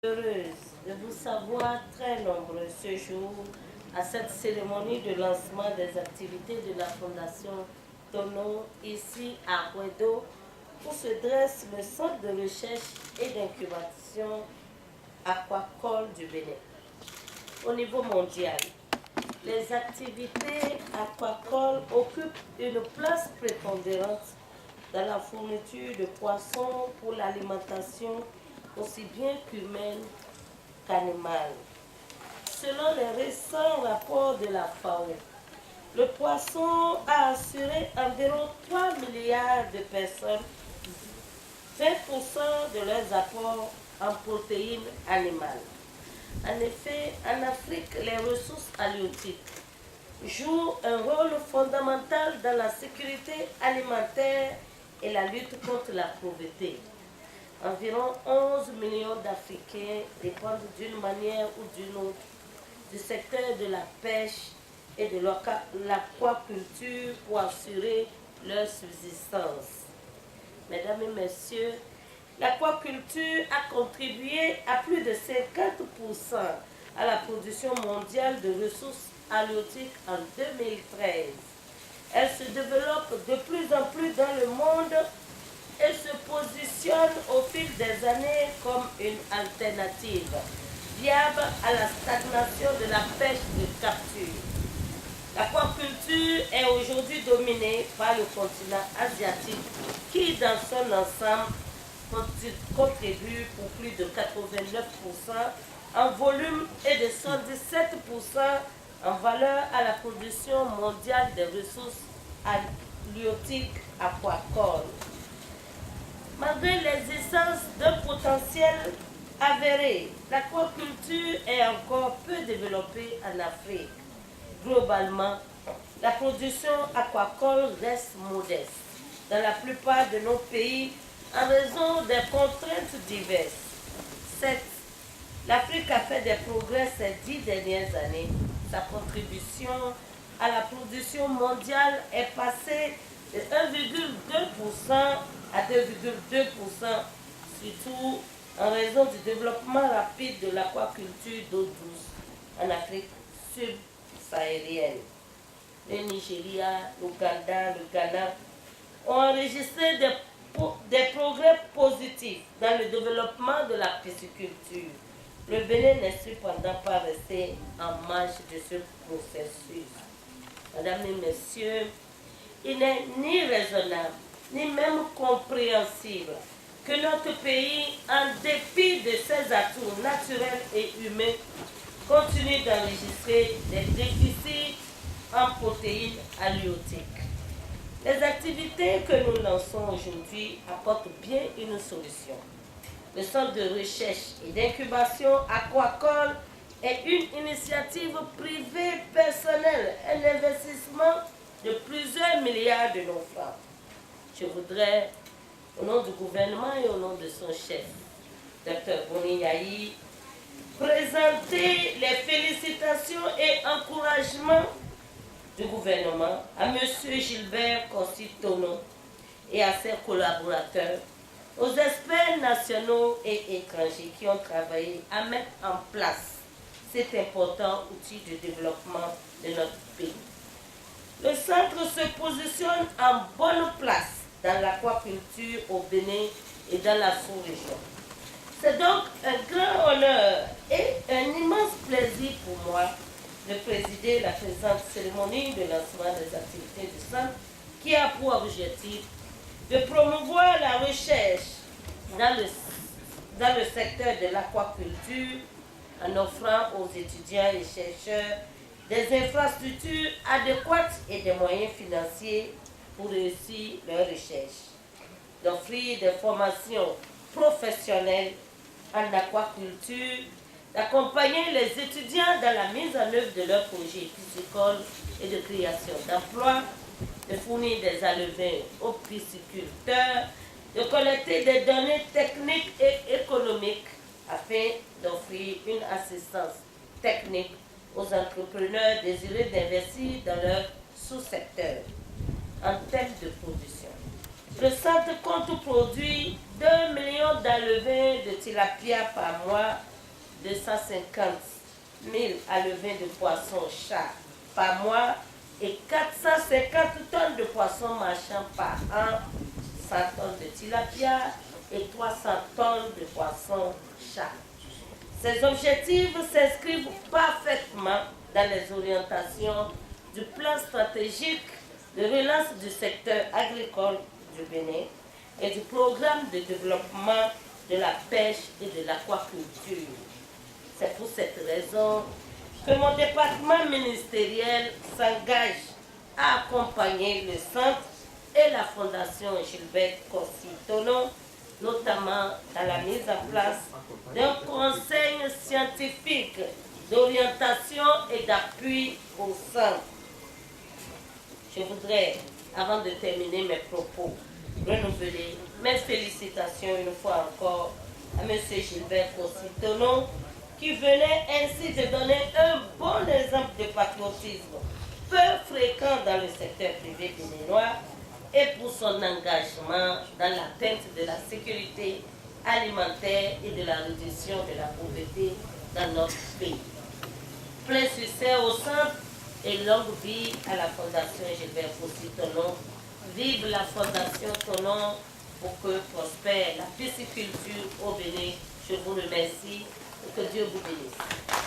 Heureuse de vous savoir très nombreux ce jour à cette cérémonie de lancement des activités de la Fondation Tono ici à Ouedo où se dresse le centre de recherche et d'incubation aquacole du Bénin. Au niveau mondial, les activités aquacoles occupent une place prépondérante dans la fourniture de poissons pour l'alimentation aussi bien qu'humaine qu'animale. Selon les récents rapports de la FAO, le poisson a assuré environ 3 milliards de personnes 20% de leurs apports en protéines animales. En effet, en Afrique, les ressources halieutiques jouent un rôle fondamental dans la sécurité alimentaire et la lutte contre la pauvreté. Environ 11 millions d'Africains dépendent d'une manière ou d'une autre du secteur de la pêche et de l'aquaculture pour assurer leur subsistance. Mesdames et messieurs, l'aquaculture a contribué à plus de 50% à la production mondiale de ressources halieutiques en 2013. Elle se développe de plus en plus dans le monde et se positionne au fil des années comme une alternative viable à la stagnation de la pêche de capture. L'aquaculture est aujourd'hui dominée par le continent asiatique qui, dans son ensemble, contribue pour plus de 89% en volume et de 117% en valeur à la production mondiale des ressources halieutiques aquacoles. Malgré l'existence d'un potentiel avéré, l'aquaculture est encore peu développée en Afrique. Globalement, la production aquacole reste modeste dans la plupart de nos pays en raison des contraintes diverses. Certes, l'Afrique a fait des progrès ces 10 dernières années. Sa contribution à la production mondiale est passée de 1,2% à 2,2%, surtout en raison du développement rapide de l'aquaculture d'eau douce en Afrique subsaharienne. Le Nigeria, l'Ouganda, le Ghana ont enregistré des progrès positifs dans le développement de la pisciculture. Le Bénin n'est cependant pas resté en marge de ce processus. Mesdames et messieurs, il n'est ni raisonnable, ni même compréhensible que notre pays, en dépit de ses atouts naturels et humains, continue d'enregistrer des déficits en protéines halieutiques. Les activités que nous lançons aujourd'hui apportent bien une solution. Le Centre de recherche et d'incubation aquacole est une initiative privée personnelle, un investissement de plusieurs milliards de nos francs. Je voudrais, au nom du gouvernement et au nom de son chef, Dr Boni Yahi, présenter les félicitations et encouragements du gouvernement à M. Gilbert Kossi-Tono et à ses collaborateurs, aux experts nationaux et étrangers qui ont travaillé à mettre en place cet important outil de développement de notre pays. Le centre se positionne en bonne place dans l'aquaculture au Bénin et dans la sous-région. C'est donc un grand honneur et un immense plaisir pour moi de présider la présente cérémonie de lancement des activités du centre qui a pour objectif de promouvoir la recherche dans le secteur de l'aquaculture en offrant aux étudiants et chercheurs des infrastructures adéquates et des moyens financiers pour réussir leurs recherches, d'offrir des formations professionnelles en aquaculture, d'accompagner les étudiants dans la mise en œuvre de leurs projets piscicoles et de création d'emplois, de fournir des alevins aux pisciculteurs, de collecter des données techniques et économiques afin d'offrir une assistance technique aux entrepreneurs désireux d'investir dans leur sous-secteur. En termes de production, le centre compte produire 2 millions d'alevins de tilapia par mois 250 000 à levain de poissons chats par mois et 450 tonnes de poissons marchands par an, 100 tonnes de tilapia et 300 tonnes de poissons chats. Ces objectifs s'inscrivent parfaitement dans les orientations du plan stratégique de relance du secteur agricole du Bénin et du programme de développement de la pêche et de l'aquaculture. C'est pour cette raison que mon département ministériel s'engage à accompagner le centre et la Fondation Gilbert Kossi-Tonon, notamment dans la mise en place d'un conseil scientifique d'orientation et d'appui au centre. Je voudrais, avant de terminer mes propos, renouveler mes félicitations une fois encore à M. Gilbert Kossi-Tonon, qui venait ainsi de donner un bon exemple de patriotisme peu fréquent dans le secteur privé béninois et pour son engagement dans l'atteinte de la sécurité alimentaire et de la réduction de la pauvreté dans notre pays. Plein succès au centre et longue vie à la Fondation Gilbert Kossi-Tonon. Vive la Fondation Tonon pour que prospère la pisciculture au Bénin. Je vous remercie et que Dieu vous bénisse.